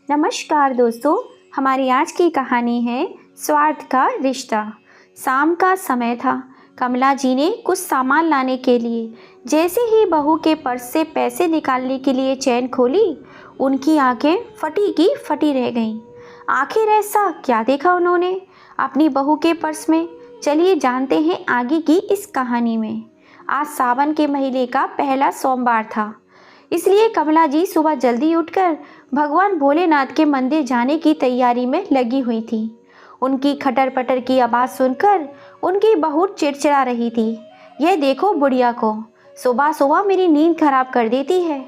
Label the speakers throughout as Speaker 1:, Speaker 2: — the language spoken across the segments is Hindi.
Speaker 1: नमस्कार दोस्तों, हमारी आज की कहानी है स्वार्थ का रिश्ता। शाम का समय था। कमला जी ने कुछ सामान लाने के लिए जैसे ही बहू के पर्स से पैसे निकालने के लिए चेन खोली, उनकी आंखें फटी की फटी रह गईं। आखिर ऐसा क्या देखा उन्होंने अपनी बहू के पर्स में? चलिए जानते हैं आगे की इस कहानी में। आज सावन के महीने का पहला सोमवार था, इसलिए कमला जी सुबह जल्दी उठकर भगवान भोलेनाथ के मंदिर जाने की तैयारी में लगी हुई थी। उनकी खटर पटर की आवाज़ सुनकर उनकी बहू चिड़चिड़ा रही थी। यह देखो बुढ़िया को, सुबह सुबह मेरी नींद खराब कर देती है।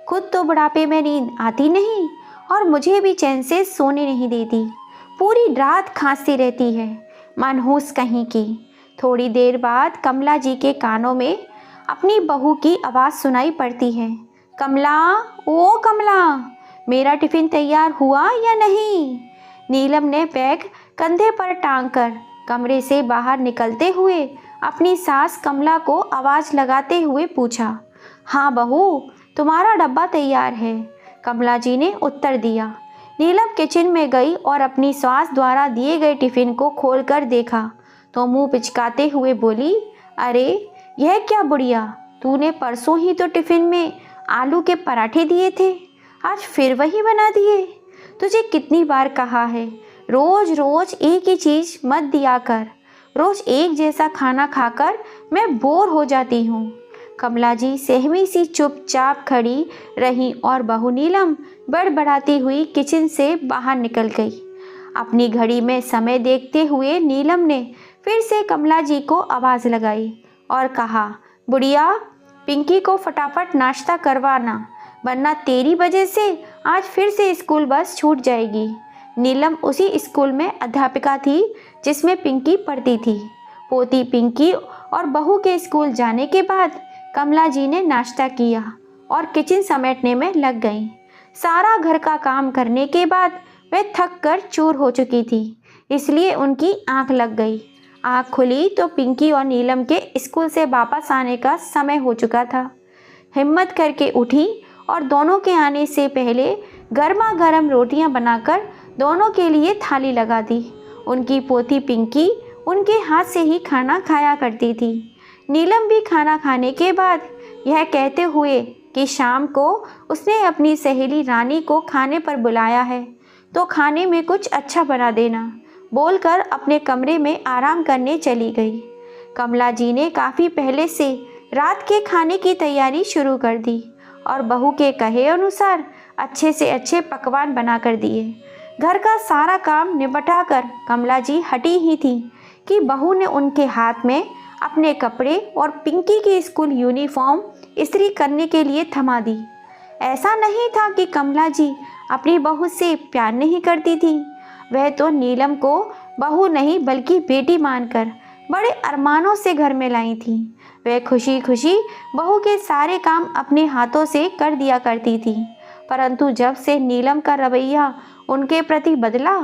Speaker 1: खुद तो बुढ़ापे में नींद आती नहीं और मुझे भी चैन से सोने नहीं देती। पूरी रात खांसती रहती है, मनहूस कहीं की। थोड़ी देर बाद कमला जी के कानों में अपनी बहू की आवाज़ सुनाई पड़ती है। कमला, ओ कमला, मेरा टिफ़िन तैयार हुआ या नहीं? नीलम ने बैग कंधे पर टांगकर कमरे से बाहर निकलते हुए अपनी सास कमला को आवाज़ लगाते हुए पूछा। हाँ बहू, तुम्हारा डब्बा तैयार है, कमला जी ने उत्तर दिया। नीलम किचन में गई और अपनी सास द्वारा दिए गए टिफ़िन को खोलकर देखा तो मुंह पिचकाते हुए बोली, अरे यह क्या बुढ़िया, तूने परसों ही तो टिफ़िन में आलू के पराठे दिए थे, आज फिर वही बना दिए। तुझे कितनी बार कहा है, रोज रोज एक ही चीज़ मत दिया कर। रोज एक जैसा खाना खाकर मैं बोर हो जाती हूँ। कमला जी सहमी सी चुपचाप खड़ी रही और बहू नीलम बड़बड़ाती हुई किचन से बाहर निकल गई। अपनी घड़ी में समय देखते हुए नीलम ने फिर से कमला जी को आवाज़ लगाई और कहा, बुढ़िया, पिंकी को फटाफट नाश्ता करवाना, वरना तेरी वजह से आज फिर से स्कूल बस छूट जाएगी। नीलम उसी स्कूल में अध्यापिका थी जिसमें पिंकी पढ़ती थी। पोती पिंकी और बहू के स्कूल जाने के बाद कमला जी ने नाश्ता किया और किचन समेटने में लग गईं। सारा घर का काम करने के बाद वह थक कर चूर हो चुकी थी, इसलिए उनकी आंख लग गई। आँख खुली तो पिंकी और नीलम के स्कूल से वापस आने का समय हो चुका था। हिम्मत करके उठी और दोनों के आने से पहले गर्मा गर्म रोटियां बनाकर दोनों के लिए थाली लगा दी। उनकी पोती पिंकी उनके हाथ से ही खाना खाया करती थी। नीलम भी खाना खाने के बाद यह कहते हुए कि शाम को उसने अपनी सहेली रानी को खाने पर बुलाया है तो खाने में कुछ अच्छा बना देना, बोलकर अपने कमरे में आराम करने चली गई। कमला जी ने काफ़ी पहले से रात के खाने की तैयारी शुरू कर दी और बहू के कहे अनुसार अच्छे से अच्छे पकवान बना कर दिए। घर का सारा काम निपटा कर कमला जी हटी ही थी कि बहू ने उनके हाथ में अपने कपड़े और पिंकी की स्कूल यूनिफॉर्म इस्त्री करने के लिए थमा दी। ऐसा नहीं था कि कमला जी अपनी बहू से प्यार नहीं करती थी, वह तो नीलम को बहू नहीं बल्कि बेटी मानकर बड़े अरमानों से घर में लाई थी। वह खुशी खुशी बहू के सारे काम अपने हाथों से कर दिया करती थी, परंतु जब से नीलम का रवैया उनके प्रति बदला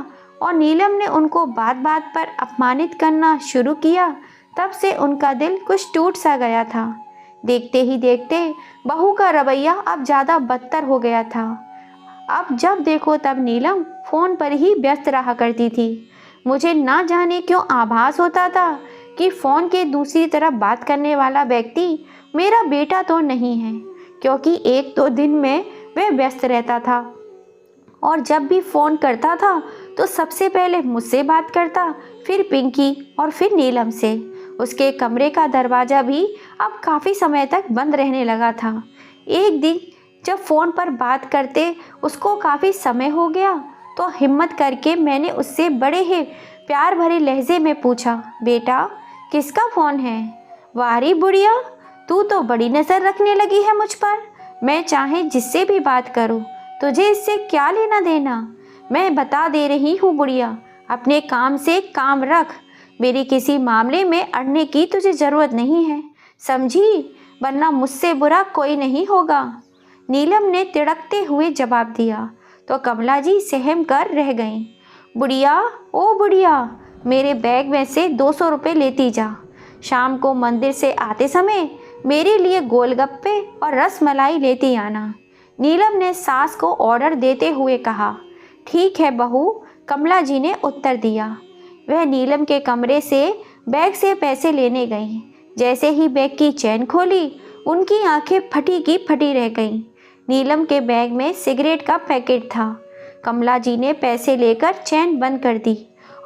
Speaker 1: और नीलम ने उनको बात बात पर अपमानित करना शुरू किया, तब से उनका दिल कुछ टूट सा गया था। देखते ही देखते बहू का रवैया अब ज़्यादा बदतर हो गया था। अब जब देखो तब नीलम फ़ोन पर ही व्यस्त रहा करती थी। मुझे ना जाने क्यों आभास होता था कि फ़ोन के दूसरी तरफ बात करने वाला व्यक्ति मेरा बेटा तो नहीं है, क्योंकि एक तो दिन में वह व्यस्त रहता था और जब भी फ़ोन करता था तो सबसे पहले मुझसे बात करता, फिर पिंकी और फिर नीलम से। उसके कमरे का दरवाज़ा भी अब काफ़ी समय तक बंद रहने लगा था। एक दिन जब फ़ोन पर बात करते उसको काफ़ी समय हो गया तो हिम्मत करके मैंने उससे बड़े ही प्यार भरे लहजे में पूछा, बेटा किसका फ़ोन है? वारी बुढ़िया, तू तो बड़ी नज़र रखने लगी है मुझ पर। मैं चाहे जिससे भी बात करूं, तुझे इससे क्या लेना देना? मैं बता दे रही हूँ बुढ़िया, अपने काम से काम रख। मेरी किसी मामले में अड़ने की तुझे ज़रूरत नहीं है, समझी? वरना मुझसे बुरा कोई नहीं होगा। नीलम ने तिड़कते हुए जवाब दिया तो कमला जी सहम कर रह गईं। बुढ़िया, ओ बुढ़िया, मेरे बैग में से 200 रुपये लेती जा। शाम को मंदिर से आते समय मेरे लिए गोलगप्पे और रस मलाई लेती आना। नीलम ने सास को ऑर्डर देते हुए कहा। ठीक है बहू, कमला जी ने उत्तर दिया। वह नीलम के कमरे से बैग से पैसे लेने गई। जैसे ही बैग की चैन खोली, उनकी आंखें फटी की फटी रह गईं। नीलम के बैग में सिगरेट का पैकेट था। कमला जी ने पैसे लेकर चैन बंद कर दी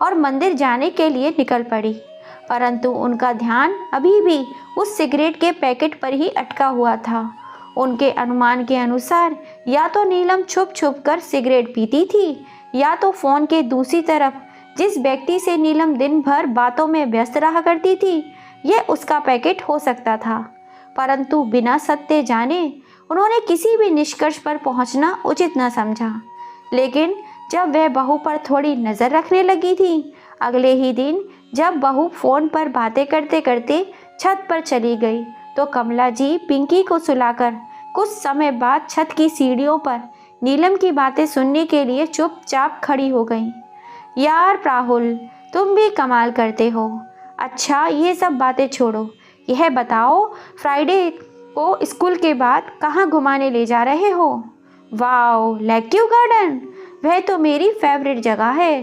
Speaker 1: और मंदिर जाने के लिए निकल पड़ी, परंतु उनका ध्यान अभी भी उस सिगरेट के पैकेट पर ही अटका हुआ था। उनके अनुमान के अनुसार या तो नीलम छुप छुप कर सिगरेट पीती थी, या तो फोन के दूसरी तरफ जिस व्यक्ति से नीलम दिन भर बातों में व्यस्त रहा करती थी, यह उसका पैकेट हो सकता था। परंतु बिना सत्य जाने उन्होंने किसी भी निष्कर्ष पर पहुंचना उचित न समझा। लेकिन जब वह बहू पर थोड़ी नज़र रखने लगी थी, अगले ही दिन जब बहू फोन पर बातें करते करते छत पर चली गई, तो कमला जी पिंकी को सुलाकर कुछ समय बाद छत की सीढ़ियों पर नीलम की बातें सुनने के लिए चुपचाप खड़ी हो गईं। यार राहुल, तुम भी कमाल करते हो। अच्छा, ये सब बातें छोड़ो, यह बताओ फ्राइडे को स्कूल के बाद कहाँ घुमाने ले जा रहे हो? वाओ, लेक्यू गार्डन, वह तो मेरी फेवरेट जगह है।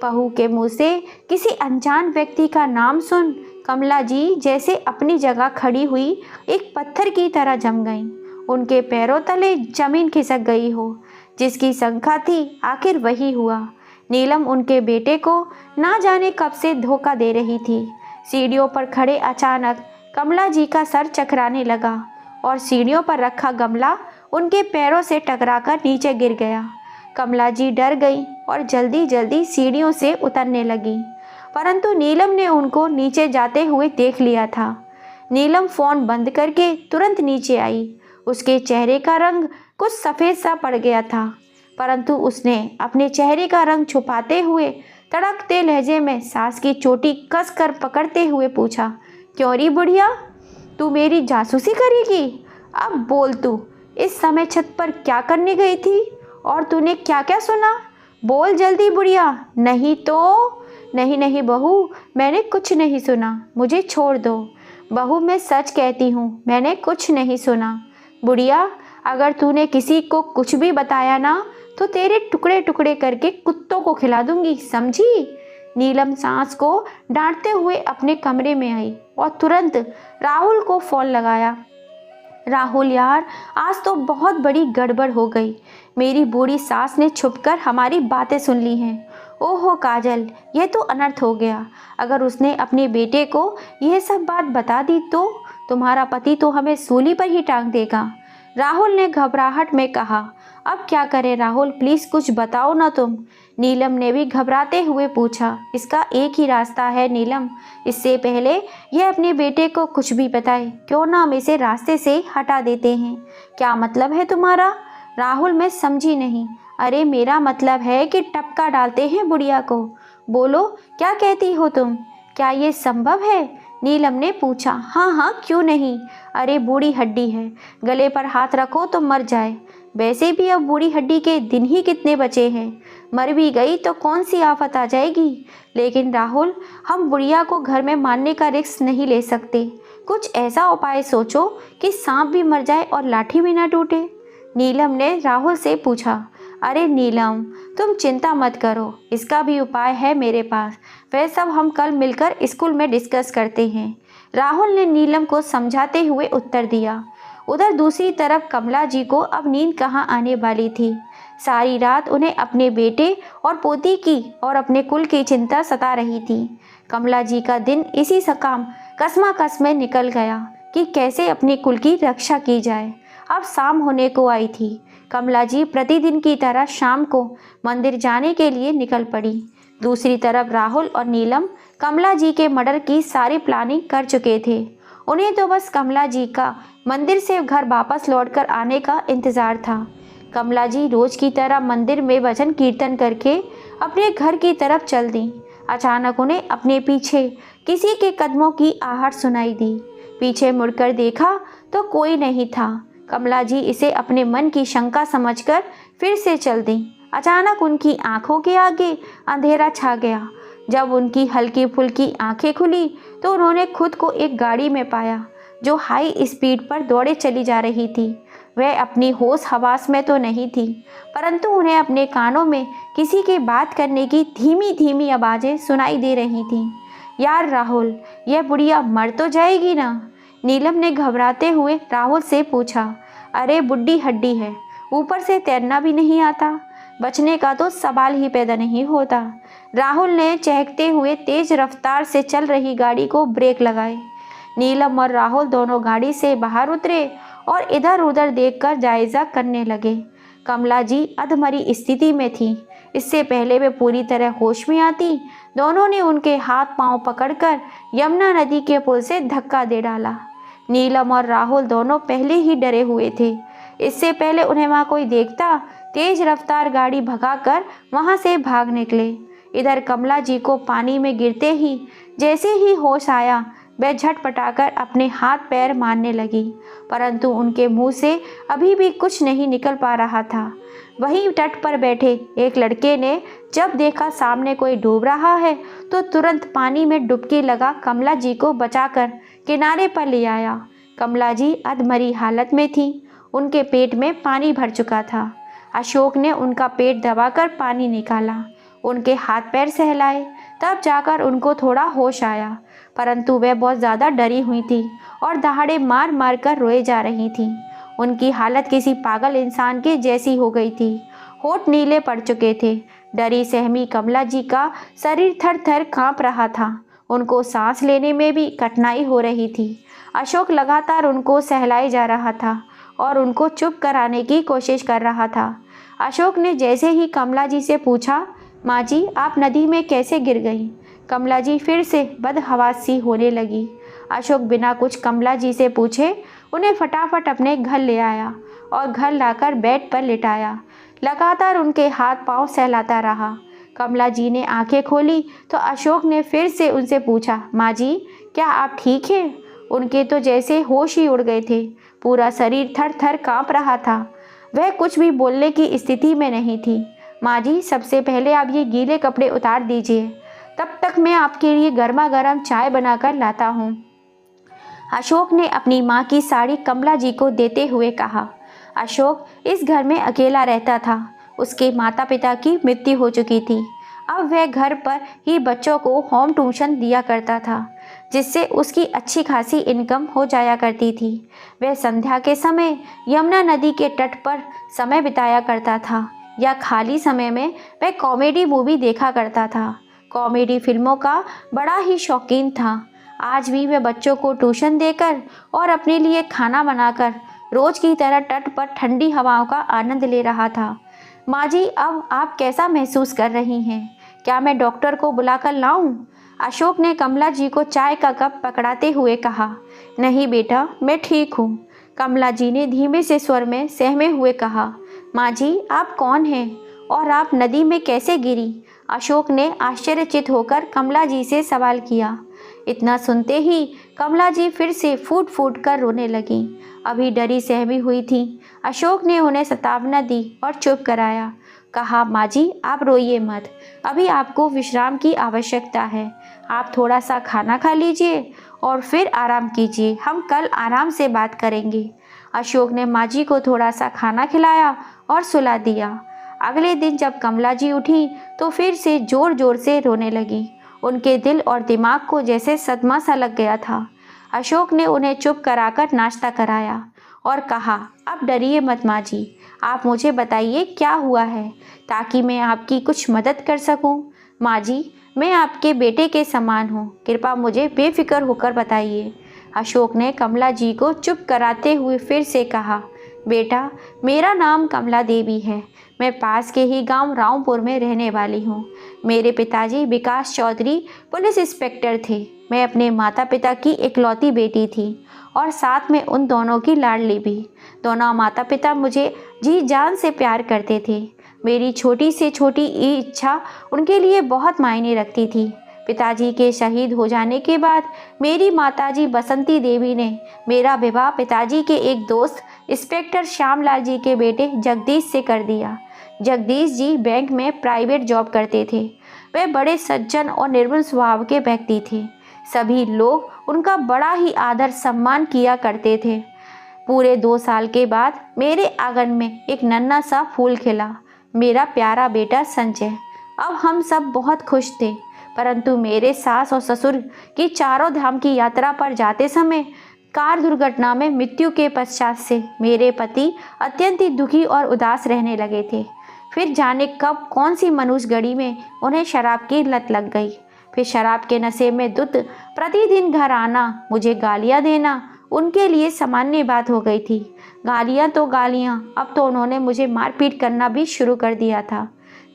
Speaker 1: बहू के मुंह से किसी अनजान व्यक्ति का नाम सुन कमला जी जैसे अपनी जगह खड़ी हुई एक पत्थर की तरह जम गईं। उनके पैरों तले जमीन खिसक गई हो। जिसकी शंका थी, आखिर वही हुआ। नीलम उनके बेटे को ना जाने कब से धोखा दे रही थी। सीढ़ियों पर खड़े अचानक कमला जी का सर चकराने लगा और सीढ़ियों पर रखा गमला उनके पैरों से टकराकर नीचे गिर गया। कमला जी डर गई और जल्दी जल्दी सीढ़ियों से उतरने लगी, परंतु नीलम ने उनको नीचे जाते हुए देख लिया था। नीलम फ़ोन बंद करके तुरंत नीचे आई। उसके चेहरे का रंग कुछ सफ़ेद सा पड़ गया था, परंतु उसने अपने चेहरे का रंग छुपाते हुए तड़कते लहजे में सांस की चोटी कसकर पकड़ते हुए पूछा, क्यों री बुढ़िया, तू मेरी जासूसी करेगी? अब बोल, तू इस समय छत पर क्या करने गई थी और तूने क्या क्या सुना? बोल जल्दी बुढ़िया, नहीं तो। नहीं नहीं बहू, मैंने कुछ नहीं सुना, मुझे छोड़ दो। बहू, मैं सच कहती हूँ, मैंने कुछ नहीं सुना। बुढ़िया, अगर तूने किसी को कुछ भी बताया ना, तो तेरे टुकड़े टुकड़े करके कुत्तों को खिला दूंगी, समझी? नीलम सांस को डांटते हुए अपने कमरे में आई और तुरंत राहुल को फ़ोन लगाया। राहुल यार, आज तो बहुत बड़ी गड़बड़ हो गई। मेरी बूढ़ी सास ने छुपकर हमारी बातें सुन ली हैं। ओहो काजल, यह तो अनर्थ हो गया। अगर उसने अपने बेटे को यह सब बात बता दी तो तुम्हारा पति तो हमें सूली पर ही टांग देगा। राहुल ने घबराहट में कहा। अब क्या करें राहुल, प्लीज़ कुछ बताओ ना तुम। नीलम ने भी घबराते हुए पूछा। इसका एक ही रास्ता है नीलम, इससे पहले यह अपने बेटे को कुछ भी बताए, क्यों ना हम इसे रास्ते से हटा देते हैं। क्या मतलब है तुम्हारा? राहुल, मैं समझी नहीं। अरे मेरा मतलब है कि टपका डालते हैं बुढ़िया को। बोलो, क्या कहती हो तुम? क्या ये संभव है? नीलम ने पूछा। हाँ हाँ, क्यों नहीं। अरे बूढ़ी हड्डी है, गले पर हाथ रखो तो मर जाए। वैसे भी अब बूढ़ी हड्डी के दिन ही कितने बचे हैं, मर भी गई तो कौन सी आफत आ जाएगी। लेकिन राहुल, हम बुढ़िया को घर में मारने का रिस्क नहीं ले सकते। कुछ ऐसा उपाय सोचो कि सांप भी मर जाए और लाठी भी ना टूटे। नीलम ने राहुल से पूछा। अरे नीलम, तुम चिंता मत करो, इसका भी उपाय है मेरे पास। वह सब हम कल मिलकर स्कूल में डिस्कस करते हैं। राहुल ने नीलम को समझाते हुए उत्तर दिया। उधर दूसरी तरफ कमला जी को अब नींद कहाँ आने वाली थी। सारी रात उन्हें अपने बेटे और पोती की और अपने कुल की चिंता सता रही थी। कमला जी का दिन इसी सकाम कसमाकस में निकल गया कि कैसे अपने कुल की रक्षा की जाए। अब शाम होने को आई थी। कमला जी प्रतिदिन की तरह शाम को मंदिर जाने के लिए निकल पड़ी। दूसरी तरफ राहुल और नीलम कमला जी के मर्डर की सारी प्लानिंग कर चुके थे। उन्हें तो बस कमला जी का मंदिर से घर वापस लौटकर आने का इंतज़ार था। कमला जी रोज की तरह मंदिर में भजन कीर्तन करके अपने घर की तरफ चल दी। अचानक उन्हें अपने पीछे किसी के कदमों की आहट सुनाई दी। पीछे मुड़कर देखा तो कोई नहीं था। कमला जी इसे अपने मन की शंका समझकर फिर से चल दी। अचानक उनकी आंखों के आगे अंधेरा छा गया। जब उनकी हल्की फुल्की आंखें खुली तो उन्होंने खुद को एक गाड़ी में पाया जो हाई स्पीड पर दौड़े चली जा रही थी। वह अपनी होश हवास में तो नहीं थी, परंतु उन्हें अपने कानों में किसी के बात करने की धीमी धीमी आवाज़ें सुनाई दे रही थीं। यार राहुल, यह बुढ़िया मर तो जाएगी ना? नीलम ने घबराते हुए राहुल से पूछा। अरे बुढ़ी हड्डी है, ऊपर से तैरना भी नहीं आता, बचने का तो सवाल ही पैदा नहीं होता। राहुल ने चहकते हुए तेज रफ्तार से चल रही गाड़ी को ब्रेक लगाए। नीलम और राहुल दोनों गाड़ी से बाहर उतरे और इधर उधर देखकर जायजा करने लगे। कमला जी अधमरी स्थिति में थी। इससे पहले वे पूरी तरह होश में आती, दोनों ने उनके हाथ पांव पकड़कर यमुना नदी के पुल से धक्का दे डाला। नीलम और राहुल दोनों पहले ही डरे हुए थे। इससे पहले उन्हें वहाँ कोई देखता, तेज रफ्तार गाड़ी भगाकर वहाँ से भाग निकले। इधर कमला जी को पानी में गिरते ही जैसे ही होश आया, वह झटपटाकर अपने हाथ पैर मारने लगी, परंतु उनके मुंह से अभी भी कुछ नहीं निकल पा रहा था। वहीं तट पर बैठे एक लड़के ने जब देखा सामने कोई डूब रहा है, तो तुरंत पानी में डुबकी लगा कमला जी को बचाकर किनारे पर ले आया। कमला जी अधमरी हालत में थी, उनके पेट में पानी भर चुका था। अशोक ने उनका पेट दबाकर पानी निकाला, उनके हाथ पैर सहलाए, तब जाकर उनको थोड़ा होश आया, परंतु वह बहुत ज़्यादा डरी हुई थी और दहाड़े मार मार कर रोए जा रही थी। उनकी हालत किसी पागल इंसान के जैसी हो गई थी। होठ नीले पड़ चुके थे। डरी सहमी कमला जी का शरीर थर थर काँप रहा था। उनको सांस लेने में भी कठिनाई हो रही थी। अशोक लगातार उनको सहलाए जा रहा था और उनको चुप कराने की कोशिश कर रहा था। अशोक ने जैसे ही कमला जी से पूछा, माँ जी आप नदी में कैसे गिर गई? कमला जी फिर से बदहवास सी होने लगी। अशोक बिना कुछ कमला जी से पूछे उन्हें फटाफट अपने घर ले आया और घर लाकर बेड पर लिटाया। लगातार उनके हाथ पांव सहलाता रहा। कमला जी ने आंखें खोली तो अशोक ने फिर से उनसे पूछा, माँ जी क्या आप ठीक हैं? उनके तो जैसे होश ही उड़ गए थे। पूरा शरीर थर थर काँप रहा था। वह कुछ भी बोलने की स्थिति में नहीं थी। माँ जी सबसे पहले आप ये गीले कपड़े उतार दीजिए, तब तक मैं आपके लिए गर्मा गर्म चाय बनाकर लाता हूँ। अशोक ने अपनी माँ की साड़ी कमला जी को देते हुए कहा। अशोक इस घर में अकेला रहता था। उसके माता पिता की मृत्यु हो चुकी थी। अब वह घर पर ही बच्चों को होम ट्यूशन दिया करता था, जिससे उसकी अच्छी खासी इनकम हो जाया करती थी। वह संध्या के समय यमुना नदी के तट पर समय बिताया करता था, या खाली समय में वह कॉमेडी मूवी देखा करता था। कॉमेडी फिल्मों का बड़ा ही शौकीन था। आज भी वह बच्चों को ट्यूशन देकर और अपने लिए खाना बनाकर रोज की तरह तट पर ठंडी हवाओं का आनंद ले रहा था। माँ जी अब आप कैसा महसूस कर रही हैं? क्या मैं डॉक्टर को बुलाकर लाऊं? अशोक ने कमला जी को चाय का कप पकड़ाते हुए कहा। नहीं बेटा मैं ठीक हूँ, कमला जी ने धीमे से स्वर में सहमे हुए कहा। माँ जी आप कौन हैं और आप नदी में कैसे गिरी? अशोक ने आश्चर्यचकित होकर कमला जी से सवाल किया। इतना सुनते ही कमला जी फिर से फूट फूट कर रोने लगीं। अभी डरी सहमी हुई थी। अशोक ने उन्हें सांत्वना दी और चुप कराया। कहा, माँ जी आप रोइए मत, अभी आपको विश्राम की आवश्यकता है। आप थोड़ा सा खाना खा लीजिए और फिर आराम कीजिए, हम कल आराम से बात करेंगे। अशोक ने माँ जी को थोड़ा सा खाना खिलाया और सुला दिया। अगले दिन जब कमला जी उठी तो फिर से जोर जोर से रोने लगी। उनके दिल और दिमाग को जैसे सदमा सा लग गया था। अशोक ने उन्हें चुप कराकर नाश्ता कराया और कहा, अब डरिए मत माँ जी, आप मुझे बताइए क्या हुआ है, ताकि मैं आपकी कुछ मदद कर सकूं। माँ जी मैं आपके बेटे के समान हूँ, कृपया मुझे बेफिक्र होकर बताइए। अशोक ने कमला जी को चुप कराते हुए फिर से कहा, बेटा मेरा नाम कमला देवी है, मैं पास के ही गांव रामपुर में रहने वाली हूँ। मेरे पिताजी विकास चौधरी पुलिस इंस्पेक्टर थे। मैं अपने माता पिता की इकलौती बेटी थी और साथ में उन दोनों की लाडली भी। दोनों माता पिता मुझे जी जान से प्यार करते थे। मेरी छोटी से छोटी इच्छा उनके लिए बहुत मायने रखती थी। पिताजी के शहीद हो जाने के बाद मेरी माताजी बसंती देवी ने मेरा विवाह पिताजी के एक दोस्त इंस्पेक्टर श्यामलाल जी के बेटे जगदीश से कर दिया। जगदीश जी बैंक में प्राइवेट जॉब करते थे। वे बड़े सज्जन और निर्मल स्वभाव के व्यक्ति थे। सभी लोग उनका बड़ा ही आदर सम्मान किया करते थे। पूरे 2 साल के बाद मेरे आंगन में एक नन्हा सा फूल खिला, मेरा प्यारा बेटा संजय। अब हम सब बहुत खुश थे, परंतु मेरे सास और ससुर की चारों धाम की यात्रा पर जाते समय कार दुर्घटना में मृत्यु के पश्चात से मेरे पति अत्यंत ही दुखी और उदास रहने लगे थे। फिर जाने कब कौन सी मनुष्य घड़ी में उन्हें शराब की लत लग गई। फिर शराब के नशे में धुत प्रतिदिन घर आना, मुझे गालियां देना उनके लिए सामान्य बात हो गई थी। गालियां तो गालियां, अब तो उन्होंने मुझे मारपीट करना भी शुरू कर दिया था।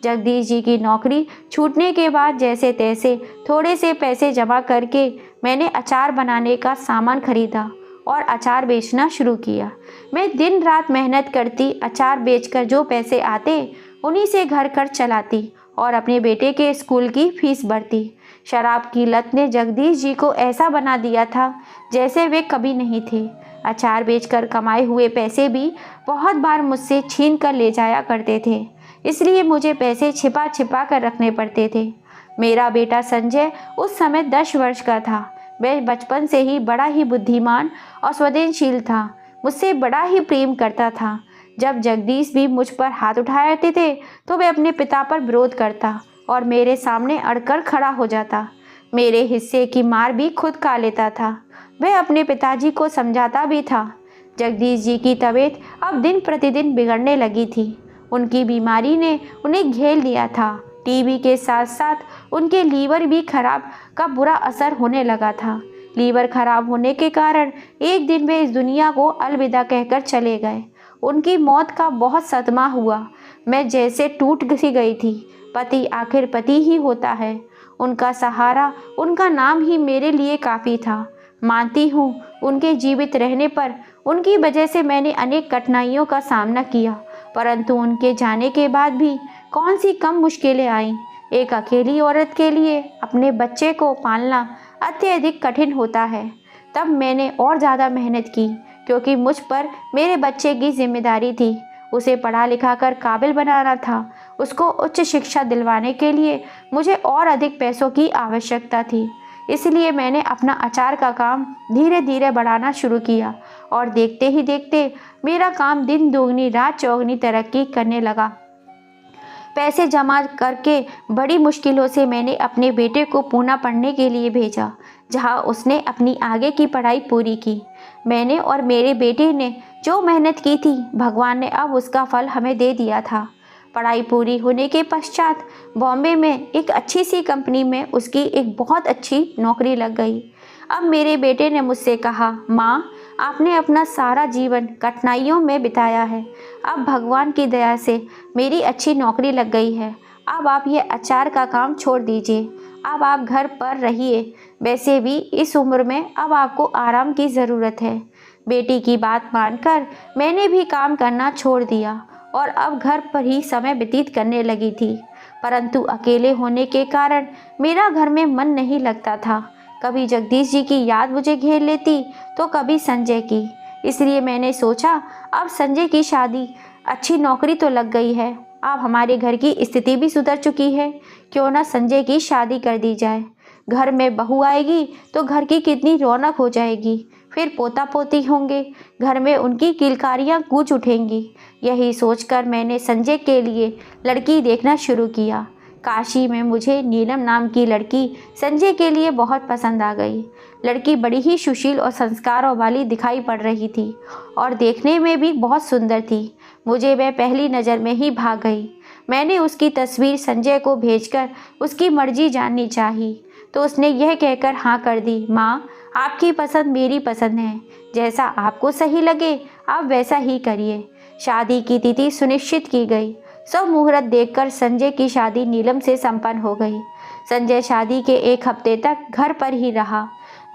Speaker 1: जगदीश जी की नौकरी छूटने के बाद जैसे तैसे थोड़े से पैसे जमा करके मैंने अचार बनाने का सामान खरीदा और अचार बेचना शुरू किया। मैं दिन रात मेहनत करती, अचार बेचकर जो पैसे आते उन्हीं से घर खर्च चलाती और अपने बेटे के स्कूल की फीस भरती। शराब की लत ने जगदीश जी को ऐसा बना दिया था जैसे वे कभी नहीं थे। अचार बेचकर कमाए हुए पैसे भी बहुत बार मुझसे छीन कर ले जाया करते थे, इसलिए मुझे पैसे छिपा छिपा कर रखने पड़ते थे। मेरा बेटा संजय उस समय 10 वर्ष का था। वह बचपन से ही बड़ा ही बुद्धिमान और संवेदनशील था, मुझसे बड़ा ही प्रेम करता था। जब जगदीश भी मुझ पर हाथ उठाते थे तो वह अपने पिता पर विरोध करता और मेरे सामने अड़कर खड़ा हो जाता। मेरे हिस्से की मार भी खुद खा लेता था। वह अपने पिताजी को समझाता भी था। जगदीश जी की तबीयत अब दिन प्रतिदिन बिगड़ने लगी थी। उनकी बीमारी ने उन्हें घेर लिया था। टीबी के साथ साथ उनके लीवर भी खराब का बुरा असर होने लगा था। लीवर खराब होने के कारण एक दिन वे इस दुनिया को अलविदा कहकर चले गए। उनकी मौत का बहुत सदमा हुआ। मैं जैसे टूट सी गई थी। पति आखिर पति ही होता है। उनका सहारा, उनका नाम ही मेरे लिए काफ़ी था। मानती हूँ उनके जीवित रहने पर उनकी वजह से मैंने अनेक कठिनाइयों का सामना किया, परंतु उनके जाने के बाद भी कौन सी कम मुश्किलें आईं। एक अकेली औरत के लिए अपने बच्चे को पालना अत्यधिक कठिन होता है। तब मैंने और ज़्यादा मेहनत की, क्योंकि मुझ पर मेरे बच्चे की जिम्मेदारी थी। उसे पढ़ा लिखा कर काबिल बनाना था। उसको उच्च शिक्षा दिलवाने के लिए मुझे और अधिक पैसों की आवश्यकता थी। इसलिए मैंने अपना अचार का काम धीरे धीरे बढ़ाना शुरू किया और देखते ही देखते मेरा काम दिन दोगुनी रात चौगुनी तरक्की करने लगा। पैसे जमा करके बड़ी मुश्किलों से मैंने अपने बेटे को पूना पढ़ने के लिए भेजा, जहां उसने अपनी आगे की पढ़ाई पूरी की। मैंने और मेरे बेटे ने जो मेहनत की थी, भगवान ने अब उसका फल हमें दे दिया था। पढ़ाई पूरी होने के पश्चात बॉम्बे में एक अच्छी सी कंपनी में उसकी एक बहुत अच्छी नौकरी लग गई। अब मेरे बेटे ने मुझसे कहा, माँ, आपने अपना सारा जीवन कठिनाइयों में बिताया है। अब भगवान की दया से मेरी अच्छी नौकरी लग गई है। अब आप ये अचार का काम छोड़ दीजिए। अब आप घर पर रहिए। वैसे भी इस उम्र में अब आपको आराम की ज़रूरत है। बेटी की बात मानकर मैंने भी काम करना छोड़ दिया और अब घर पर ही समय व्यतीत करने लगी थी। परंतु अकेले होने के कारण मेरा घर में मन नहीं लगता था। कभी जगदीश जी की याद मुझे घेर लेती तो कभी संजय की। इसलिए मैंने सोचा, अब संजय की शादी, अच्छी नौकरी तो लग गई है, अब हमारे घर की स्थिति भी सुधर चुकी है, क्यों ना संजय की शादी कर दी जाए। घर में बहू आएगी तो घर की कितनी रौनक हो जाएगी। फिर पोता पोती होंगे, घर में उनकी किलकारियाँ गूंज उठेंगी। यही सोचकर मैंने संजय के लिए लड़की देखना शुरू किया। काशी में मुझे नीलम नाम की लड़की संजय के लिए बहुत पसंद आ गई। लड़की बड़ी ही सुशील और संस्कारों वाली दिखाई पड़ रही थी और देखने में भी बहुत सुंदर थी। मुझे वह पहली नज़र में ही भाग गई। मैंने उसकी तस्वीर संजय को भेजकर उसकी मर्जी जाननी चाही, तो उसने यह कहकर हाँ कर दी, माँ, आपकी पसंद मेरी पसंद है, जैसा आपको सही लगे आप वैसा ही करिए। शादी की तिथि सुनिश्चित की गई। सब मुहूर्त देखकर संजय की शादी नीलम से संपन्न हो गई। संजय शादी के 1 हफ्ते तक घर पर ही रहा।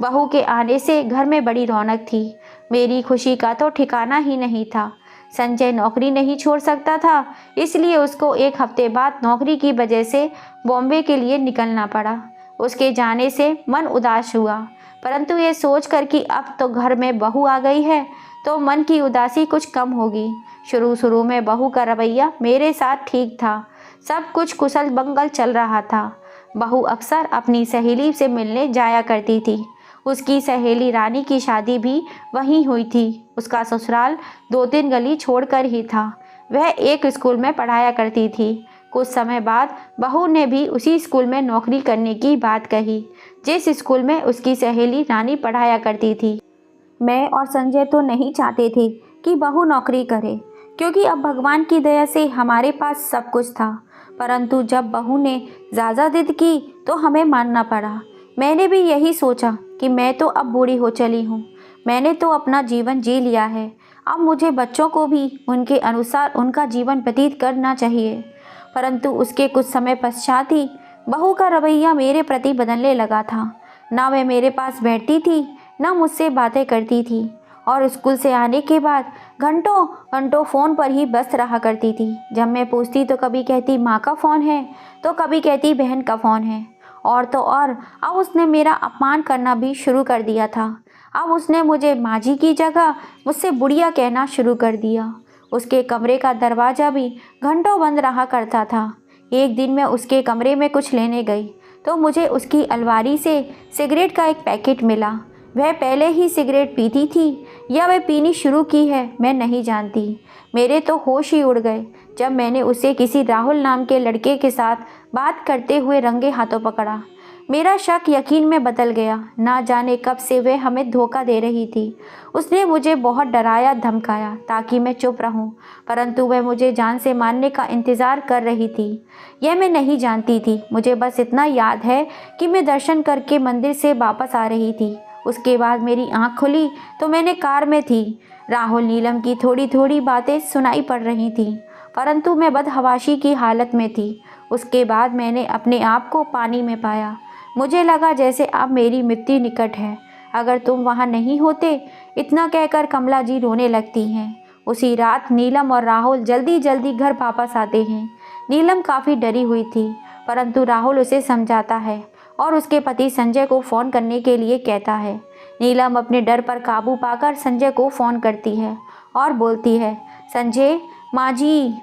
Speaker 1: बहू के आने से घर में बड़ी रौनक थी। मेरी खुशी का तो ठिकाना ही नहीं था। संजय नौकरी नहीं छोड़ सकता था, इसलिए उसको 1 हफ्ते बाद नौकरी की वजह से बॉम्बे के लिए निकलना पड़ा। उसके जाने से मन उदास हुआ, परंतु ये सोचकर कि अब तो घर में बहू आ गई है तो मन की उदासी कुछ कम होगी। शुरू में बहू का रवैया मेरे साथ ठीक था। सब कुछ कुशल मंगल चल रहा था। बहू अक्सर अपनी सहेली से मिलने जाया करती थी। उसकी सहेली रानी की शादी भी वहीं हुई थी। उसका ससुराल 2-3 गली छोड़कर ही था। वह एक स्कूल में पढ़ाया करती थी। कुछ समय बाद बहू ने भी उसी स्कूल में नौकरी करने की बात कही जिस स्कूल में उसकी सहेली रानी पढ़ाया करती थी। मैं और संजय तो नहीं चाहते थे कि बहू नौकरी करे, क्योंकि अब भगवान की दया से हमारे पास सब कुछ था। परंतु जब बहू ने ज़्यादा जिद की तो हमें मानना पड़ा। मैंने भी यही सोचा कि मैं तो अब बूढ़ी हो चली हूँ, मैंने तो अपना जीवन जी लिया है, अब मुझे बच्चों को भी उनके अनुसार उनका जीवन व्यतीत करना चाहिए। परंतु उसके कुछ समय पश्चात ही बहू का रवैया मेरे प्रति बदलने लगा था। ना वह मेरे पास बैठती थी, ना मुझसे बातें करती थी, और स्कूल से आने के बाद घंटों घंटों फ़ोन पर ही व्यस्त रहा करती थी। जब मैं पूछती तो कभी कहती माँ का फ़ोन है, तो कभी कहती बहन का फ़ोन है। और तो और अब उसने मेरा अपमान करना भी शुरू कर दिया था। अब उसने मुझे माँ जी की जगह मुझसे बुढ़िया कहना शुरू कर दिया। उसके कमरे का दरवाज़ा भी घंटों बंद रहा करता था। एक दिन मैं उसके कमरे में कुछ लेने गई तो मुझे उसकी अलमारी से सिगरेट का एक पैकेट मिला। वह पहले ही सिगरेट पीती थी या वह पीनी शुरू की है, मैं नहीं जानती। मेरे तो होश ही उड़ गए जब मैंने उसे किसी राहुल नाम के लड़के के साथ बात करते हुए रंगे हाथों पकड़ा। मेरा शक यकीन में बदल गया। ना जाने कब से वह हमें धोखा दे रही थी। उसने मुझे बहुत डराया धमकाया ताकि मैं चुप रहूं, परंतु वह मुझे जान से मारने का इंतज़ार कर रही थी। यह मैं नहीं जानती थी। मुझे बस इतना याद है कि मैं दर्शन करके मंदिर से वापस आ रही थी। उसके बाद मेरी आँख खुली तो मैंने कार में थी। राहुल नीलम की थोड़ी थोड़ी बातें सुनाई पड़ रही थीं, परंतु मैं बदहवाशी की हालत में थी। उसके बाद मैंने अपने आप को पानी में पाया। मुझे लगा जैसे अब मेरी मृत्यु निकट है। अगर तुम वहाँ नहीं होते, इतना कहकर कमला जी रोने लगती हैं। उसी रात नीलम और राहुल जल्दी जल्दी घर वापस आते हैं। नीलम काफ़ी डरी हुई थी, परंतु राहुल उसे समझाता है और उसके पति संजय को फ़ोन करने के लिए कहता है। नीलम अपने डर पर काबू पाकर संजय को फ़ोन करती है और बोलती है, संजय, माँ जी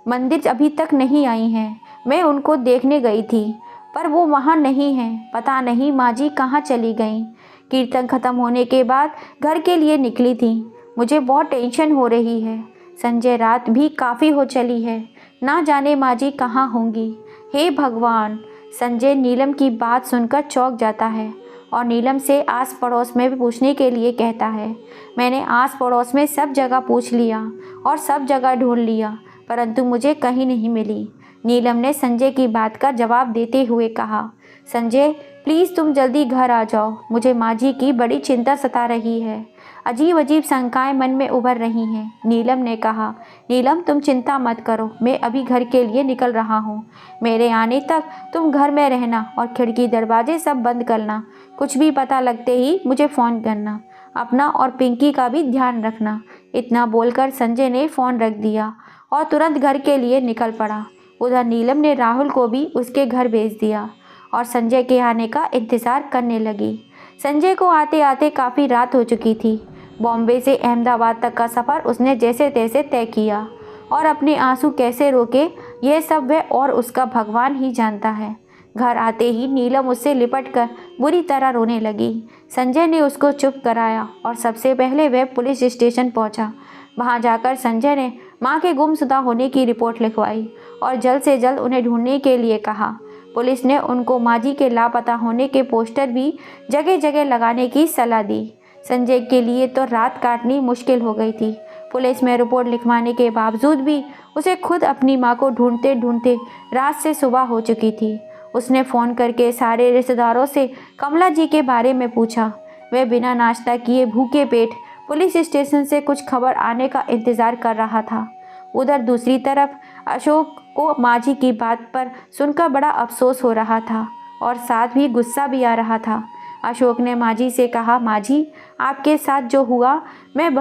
Speaker 1: मंदिर अभी तक नहीं आई हैं। मैं उनको देखने गई थी पर वो वहाँ नहीं हैं। पता नहीं माँ जी कहाँ चली गईं। कीर्तन खत्म होने के बाद घर के लिए निकली थी। मुझे बहुत टेंशन हो रही है संजय, रात भी काफ़ी हो चली है, ना जाने माँ जी कहाँ होंगी। हे भगवान। संजय नीलम की बात सुनकर चौंक जाता है और नीलम से आस पड़ोस में भी पूछने के लिए कहता है। मैंने आस पड़ोस में सब जगह पूछ लिया और सब जगह ढूंढ लिया, परंतु मुझे कहीं नहीं मिली। नीलम ने संजय की बात का जवाब देते हुए कहा, संजय प्लीज़ तुम जल्दी घर आ जाओ, मुझे माँ जी की बड़ी चिंता सता रही है। अजीब अजीब शंकाएं मन में उभर रही हैं। नीलम ने कहा, नीलम तुम चिंता मत करो, मैं अभी घर के लिए निकल रहा हूँ। मेरे आने तक तुम घर में रहना और खिड़की दरवाजे सब बंद करना। कुछ भी पता लगते ही मुझे फ़ोन करना। अपना और पिंकी का भी ध्यान रखना। इतना बोलकर संजय ने फ़ोन रख दिया और तुरंत घर के लिए निकल पड़ा। उधर नीलम ने राहुल को भी उसके घर भेज दिया और संजय के आने का इंतज़ार करने लगी। संजय को आते आते काफ़ी रात हो चुकी थी। बॉम्बे से अहमदाबाद तक का सफ़र उसने जैसे तैसे तय किया और अपने आंसू कैसे रोके, यह सब वह और उसका भगवान ही जानता है। घर आते ही नीलम उससे लिपटकर बुरी तरह रोने लगी। संजय ने उसको चुप कराया और सबसे पहले वह पुलिस स्टेशन पहुंचा। वहां जाकर संजय ने मां के गुमशुदा होने की रिपोर्ट लिखवाई और जल्द से जल्द उन्हें ढूंढने के लिए कहा। पुलिस ने उनको माँ जी के लापता होने के पोस्टर भी जगह जगह लगाने की सलाह दी। संजय के लिए तो रात काटनी मुश्किल हो गई थी। पुलिस में रिपोर्ट लिखवाने के बावजूद भी उसे खुद अपनी माँ को ढूंढते ढूंढते रात से सुबह हो चुकी थी। उसने फ़ोन करके सारे रिश्तेदारों से कमला जी के बारे में पूछा। वह बिना नाश्ता किए भूखे पेट पुलिस स्टेशन से कुछ खबर आने का इंतज़ार कर रहा था। उधर दूसरी तरफ अशोक को माँ जी की बात पर सुनकर बड़ा अफसोस हो रहा था और साथ ही गुस्सा भी आ रहा था। अशोक ने माँ जी से कहा, माँ जी आपके साथ जो हुआ, मैं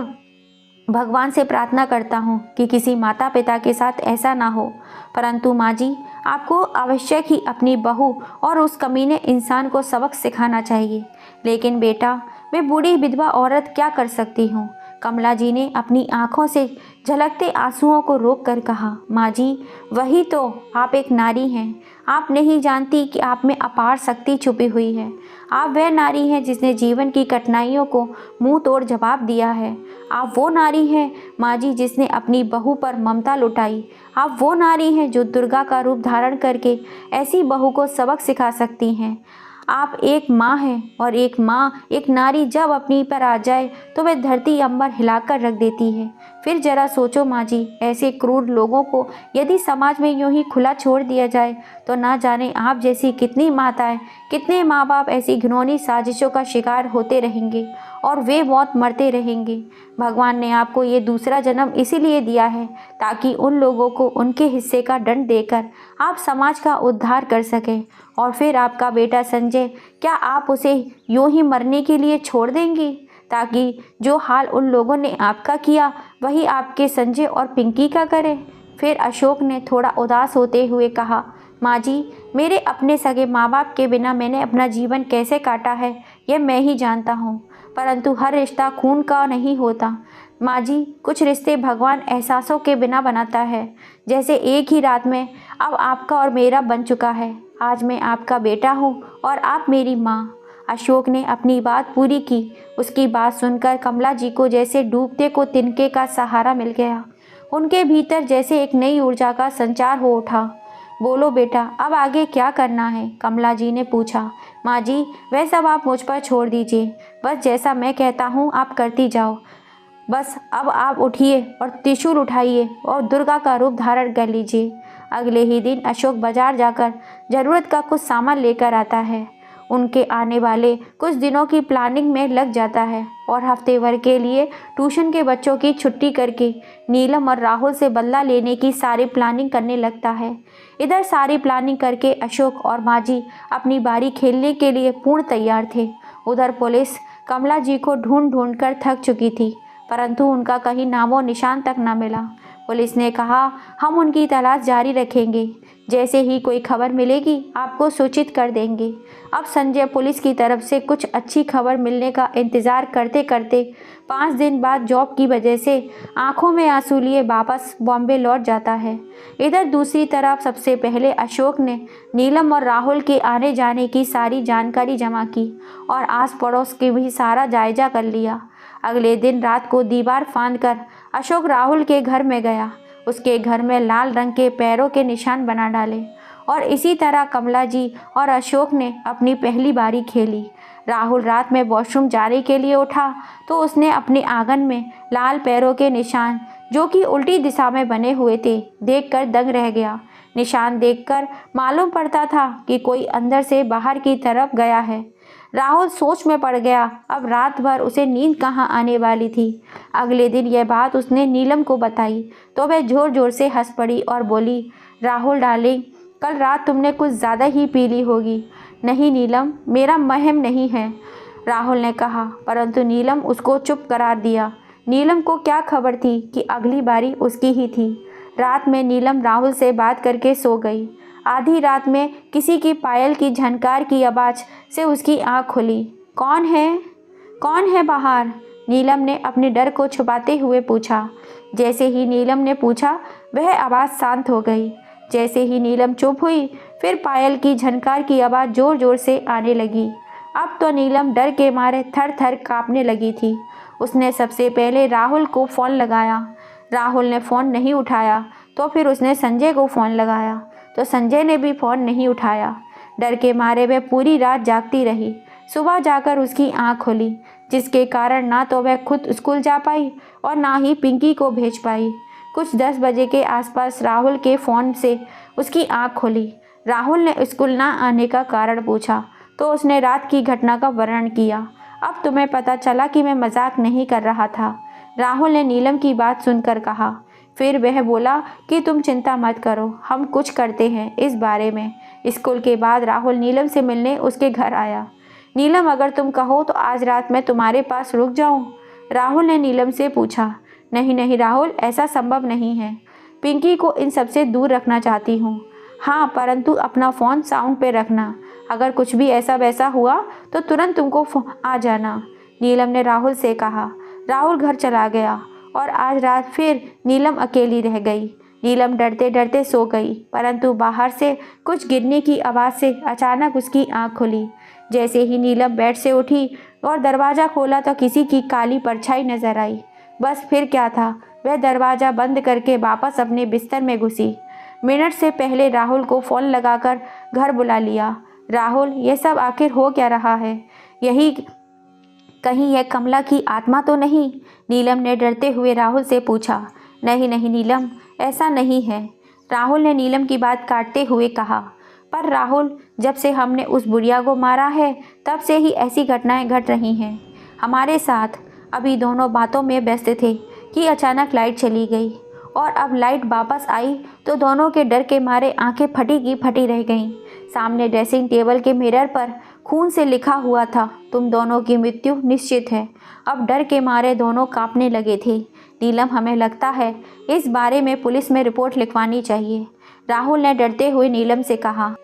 Speaker 1: भगवान से प्रार्थना करता हूँ कि किसी माता पिता के साथ ऐसा ना हो। परंतु माँ जी आपको आवश्यक ही अपनी बहू और उस कमीने इंसान को सबक सिखाना चाहिए। लेकिन बेटा मैं बूढ़ी विधवा औरत क्या कर सकती हूँ। कमला जी ने अपनी आँखों से झलकते आंसुओं को रोक कर कहा, माँ जी, वही तो, आप एक नारी हैं। आप नहीं जानती कि आप में अपार शक्ति छुपी हुई है। आप वह नारी हैं जिसने जीवन की कठिनाइयों को मुंह तोड़ जवाब दिया है। आप वो नारी हैं माँ जी जिसने अपनी बहू पर ममता लुटाई। आप वो नारी हैं जो दुर्गा का रूप धारण करके ऐसी बहू को सबक सिखा सकती हैं। आप एक माँ हैं, और एक माँ, एक नारी जब अपनी पर आ जाए तो वह धरती अंबर हिलाकर रख देती है। फिर जरा सोचो माँ जी, ऐसे क्रूर लोगों को यदि समाज में यूं ही खुला छोड़ दिया जाए तो ना जाने आप जैसी कितनी माताएं, कितने माँ बाप ऐसी घिनौनी साजिशों का शिकार होते रहेंगे और वे मौत मरते रहेंगे। भगवान ने आपको ये दूसरा जन्म इसीलिए दिया है ताकि उन लोगों को उनके हिस्से का दंड देकर आप समाज का उद्धार कर सकें। और फिर आपका बेटा संजय, क्या आप उसे यूं ही मरने के लिए छोड़ देंगी ताकि जो हाल उन लोगों ने आपका किया वही आपके संजय और पिंकी का करें? फिर अशोक ने थोड़ा उदास होते हुए कहा, माँ जी, मेरे अपने सगे माँ बाप के बिना मैंने अपना जीवन कैसे काटा है यह मैं ही जानता हूँ, परंतु हर रिश्ता खून का नहीं होता। माँ जी, कुछ रिश्ते भगवान एहसासों के बिना बनाता है, जैसे एक ही रात में अब आपका और मेरा बन चुका है। आज मैं आपका बेटा हूँ और आप मेरी माँ। अशोक ने अपनी बात पूरी की। उसकी बात सुनकर कमला जी को जैसे डूबते को तिनके का सहारा मिल गया। उनके भीतर जैसे एक नई ऊर्जा का संचार हो उठा। बोलो बेटा, अब आगे क्या करना है? कमला जी ने पूछा। माँ जी, वह सब आप मुझ पर छोड़ दीजिए। बस जैसा मैं कहता हूँ आप करती जाओ। बस अब आप उठिए और त्रिशूल उठाइए और दुर्गा का रूप धारण कर लीजिए। अगले ही दिन अशोक बाजार जाकर ज़रूरत का कुछ सामान लेकर आता है। उनके आने वाले कुछ दिनों की प्लानिंग में लग जाता है और हफ्ते भर के लिए ट्यूशन के बच्चों की छुट्टी करके नीलम और राहुल से बदला लेने की सारी प्लानिंग करने लगता है। इधर सारी प्लानिंग करके अशोक और माजी अपनी बारी खेलने के लिए पूर्ण तैयार थे। उधर पुलिस कमला जी को ढूंढ ढूंढ कर थक चुकी थी, परंतु उनका कहीं नामो निशान तक न मिला। पुलिस ने कहा, हम उनकी तलाश जारी रखेंगे, जैसे ही कोई खबर मिलेगी आपको सूचित कर देंगे। अब संजय पुलिस की तरफ से कुछ अच्छी खबर मिलने का इंतज़ार करते करते 5 दिन बाद जॉब की वजह से आंखों में आंसू लिए वापस बॉम्बे लौट जाता है। इधर दूसरी तरफ सबसे पहले अशोक ने नीलम और राहुल के आने जाने की सारी जानकारी जमा की और आस पड़ोस के भी सारा जायजा कर लिया। अगले दिन रात को दीवार फांदकर अशोक राहुल के घर में गया। उसके घर में लाल रंग के पैरों के निशान बना डाले और इसी तरह कमला जी और अशोक ने अपनी पहली बारी खेली। राहुल रात में वॉशरूम जाने के लिए उठा तो उसने अपने आंगन में लाल पैरों के निशान, जो कि उल्टी दिशा में बने हुए थे, देखकर दंग रह गया। निशान देखकर मालूम पड़ता था कि कोई अंदर से बाहर की तरफ गया है। राहुल सोच में पड़ गया। अब रात भर उसे नींद कहाँ आने वाली थी। अगले दिन यह बात उसने नीलम को बताई तो वह जोर जोर से हंस पड़ी और बोली, राहुल डार्लिंग, कल रात तुमने कुछ ज़्यादा ही पी ली होगी। नहीं नीलम, मेरा महम नहीं है, राहुल ने कहा, परंतु नीलम उसको चुप करार दिया। नीलम को क्या खबर थी कि अगली बारी उसकी ही थी। रात में नीलम राहुल से बात करके सो गई। आधी रात में किसी की पायल की झनकार की आवाज़ से उसकी आँख खुली। कौन है? कौन है बाहर? नीलम ने अपने डर को छुपाते हुए पूछा। जैसे ही नीलम ने पूछा वह आवाज़ शांत हो गई। जैसे ही नीलम चुप हुई फिर पायल की झनकार की आवाज़ ज़ोर ज़ोर से आने लगी। अब तो नीलम डर के मारे थर थर काँपने लगी थी। उसने सबसे पहले राहुल को फ़ोन लगाया। राहुल ने फ़ोन नहीं उठाया तो फिर उसने संजय को फ़ोन लगाया तो संजय ने भी फ़ोन नहीं उठाया। डर के मारे वह पूरी रात जागती रही। सुबह जाकर उसकी आँख खुली, जिसके कारण ना तो वह खुद स्कूल जा पाई और ना ही पिंकी को भेज पाई। कुछ 10 बजे के आसपास राहुल के फ़ोन से उसकी आँख खुली। राहुल ने स्कूल ना आने का कारण पूछा तो उसने रात की घटना का वर्णन किया। अब तुम्हें पता चला कि मैं मजाक नहीं कर रहा था, राहुल ने नीलम की बात सुनकर कहा। फिर वह बोला कि तुम चिंता मत करो, हम कुछ करते हैं इस बारे में। स्कूल के बाद राहुल नीलम से मिलने उसके घर आया। नीलम, अगर तुम कहो तो आज रात मैं तुम्हारे पास रुक जाऊं? राहुल ने नीलम से पूछा। नहीं नहीं राहुल, ऐसा संभव नहीं है। पिंकी को इन सबसे दूर रखना चाहती हूँ। हाँ, परंतु अपना फ़ोन साउंड पे रखना। अगर कुछ भी ऐसा वैसा हुआ तो तुरंत तुमको आ जाना, नीलम ने राहुल से कहा। राहुल घर चला गया और आज रात फिर नीलम अकेली रह गई। नीलम डरते डरते सो गई, परंतु बाहर से कुछ गिरने की आवाज़ से अचानक उसकी आंख खुली। जैसे ही नीलम बेड से उठी और दरवाज़ा खोला तो किसी की काली परछाई नजर आई। बस फिर क्या था, वह दरवाज़ा बंद करके वापस अपने बिस्तर में घुसी। मिनट से पहले राहुल को फ़ोन लगाकर घर बुला लिया। राहुल, ये सब आखिर हो क्या रहा है? यही कहीं यह कमला की आत्मा तो नहीं? नीलम ने डरते हुए राहुल से पूछा। नहीं नहीं नीलम, ऐसा नहीं है, राहुल ने नीलम की बात काटते हुए कहा। पर राहुल, जब से हमने उस बुढ़िया को मारा है तब से ही ऐसी घटनाएं घट रही हैं हमारे साथ। अभी दोनों बातों में व्यस्त थे कि अचानक लाइट चली गई, और अब लाइट वापस आई तो दोनों के डर के मारे आंखें फटी की फटी रह गईं। सामने ड्रेसिंग टेबल के मिरर पर खून से लिखा हुआ था, तुम दोनों की मृत्यु निश्चित है। अब डर के मारे दोनों कांपने लगे थे। नीलम, हमें लगता है इस बारे में पुलिस में रिपोर्ट लिखवानी चाहिए, राहुल ने डरते हुए नीलम से कहा।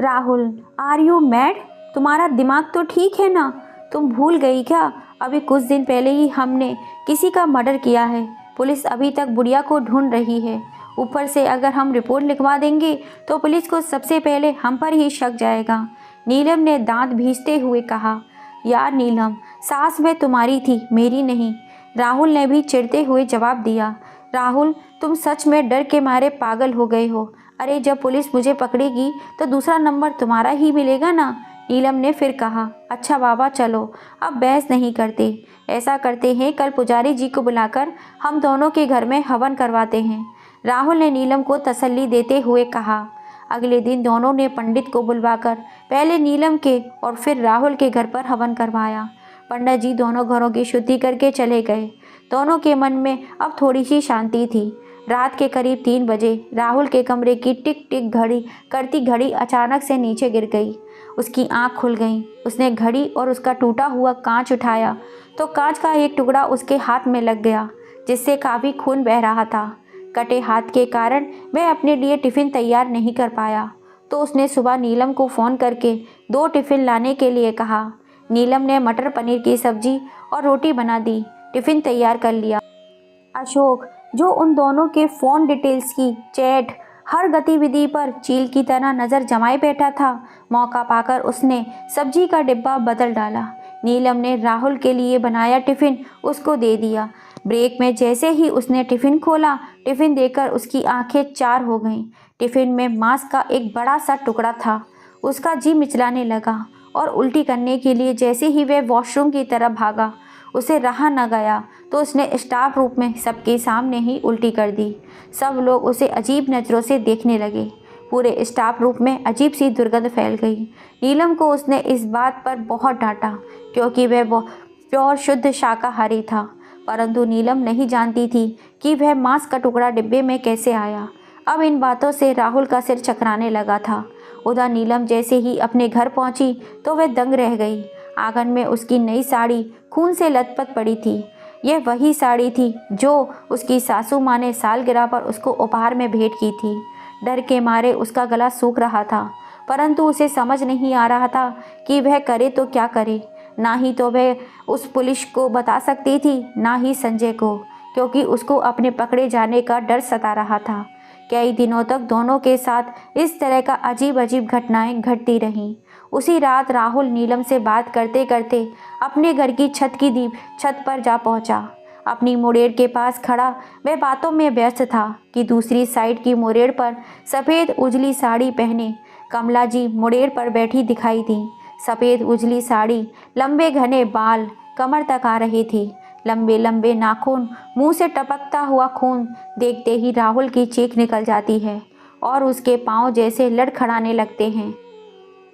Speaker 1: Rahul, are you mad? तुम्हारा दिमाग तो ठीक है ना? तुम भूल गई क्या? अभी कुछ दिन पहले ही हमने किसी का मर्डर किया है। पुलिस अभी तक बुढ़िया को ढूंढ रही है। ऊपर से अगर हम रिपोर्ट लिखवा देंगे तो पुलिस को सबसे पहले हम पर ही शक जाएगा, नीलम ने दांत भींचते हुए कहा। यार नीलम, सास में तुम्हारी थी, मेरी नहीं, राहुल ने भी चिढ़ते हुए जवाब दिया। राहुल, तुम सच में डर के मारे पागल हो गए हो। अरे जब पुलिस मुझे पकड़ेगी तो दूसरा नंबर तुम्हारा ही मिलेगा ना, नीलम ने फिर कहा। अच्छा बाबा चलो, अब बहस नहीं करते। ऐसा करते हैं, कल पुजारी जी को बुलाकर हम दोनों के घर में हवन करवाते हैं, राहुल ने नीलम को तसल्ली देते हुए कहा। अगले दिन दोनों ने पंडित को बुलवाकर पहले नीलम के और फिर राहुल के घर पर हवन करवाया। पंडित जी दोनों घरों की शुद्धि करके चले गए। दोनों के मन में अब थोड़ी सी शांति थी। रात के करीब 3 बजे राहुल के कमरे की टिक टिक घड़ी करती घड़ी अचानक से नीचे गिर गई। उसकी आंख खुल गई। उसने घड़ी और उसका टूटा हुआ कांच उठाया तो कांच का एक टुकड़ा उसके हाथ में लग गया, जिससे काफ़ी खून बह रहा था। कटे हाथ के कारण वह अपने लिए टिफ़िन तैयार नहीं कर पाया, तो उसने सुबह नीलम को फ़ोन करके 2 टिफ़िन लाने के लिए कहा। नीलम ने मटर पनीर की सब्जी और रोटी बना दी, टिफ़िन तैयार कर लिया। अशोक, जो उन दोनों के फ़ोन डिटेल्स की चैट हर गतिविधि पर चील की तरह नज़र जमाए बैठा था, मौका पाकर उसने सब्जी का डिब्बा बदल डाला। नीलम ने राहुल के लिए बनाया टिफ़िन उसको दे दिया। ब्रेक में जैसे ही उसने टिफ़िन खोला, टिफ़िन देखकर उसकी आंखें 4 हो गईं। टिफ़िन में मांस का एक बड़ा सा टुकड़ा था। उसका जी मिचलाने लगा और उल्टी करने के लिए जैसे ही वह वॉशरूम की तरफ भागा, उसे रहा न गया तो उसने स्टाफ रूम में सबके सामने ही उल्टी कर दी। सब लोग उसे अजीब नज़रों से देखने लगे। पूरे स्टाफ रूम में अजीब सी दुर्गंध फैल गई। नीलम को उसने इस बात पर बहुत डांटा, क्योंकि वह प्योर शुद्ध शाकाहारी था, परंतु नीलम नहीं जानती थी कि वह मांस का टुकड़ा डिब्बे में कैसे आया। अब इन बातों से राहुल का सिर चकराने लगा था। उधर नीलम जैसे ही अपने घर पहुंची तो वह दंग रह गई। आंगन में उसकी नई साड़ी खून से लथपथ पड़ी थी। यह वही साड़ी थी जो उसकी सासू माँ ने सालगिरह पर उसको उपहार में भेंट की थी। डर के मारे उसका गला सूख रहा था, परंतु उसे समझ नहीं आ रहा था कि वह करे तो क्या करे। ना ही तो वह उस पुलिस को बता सकती थी, ना ही संजय को, क्योंकि उसको अपने पकड़े जाने का डर सता रहा था। कई दिनों तक दोनों के साथ इस तरह का अजीब अजीब घटनाएं घटती रहीं। उसी रात राहुल नीलम से बात करते करते अपने घर की छत पर जा पहुंचा। अपनी मुड़ेर के पास खड़ा वह बातों में व्यस्त था कि दूसरी साइड की मुड़ेर पर सफ़ेद उजली साड़ी पहने कमला जी मुड़ेर पर बैठी दिखाई दी। सफ़ेद उजली साड़ी, लंबे घने बाल कमर तक आ रहे थे, लंबे लंबे नाखून, मुंह से टपकता हुआ खून देखते ही राहुल की चीख निकल जाती है और उसके पांव जैसे लड़खड़ाने लगते हैं।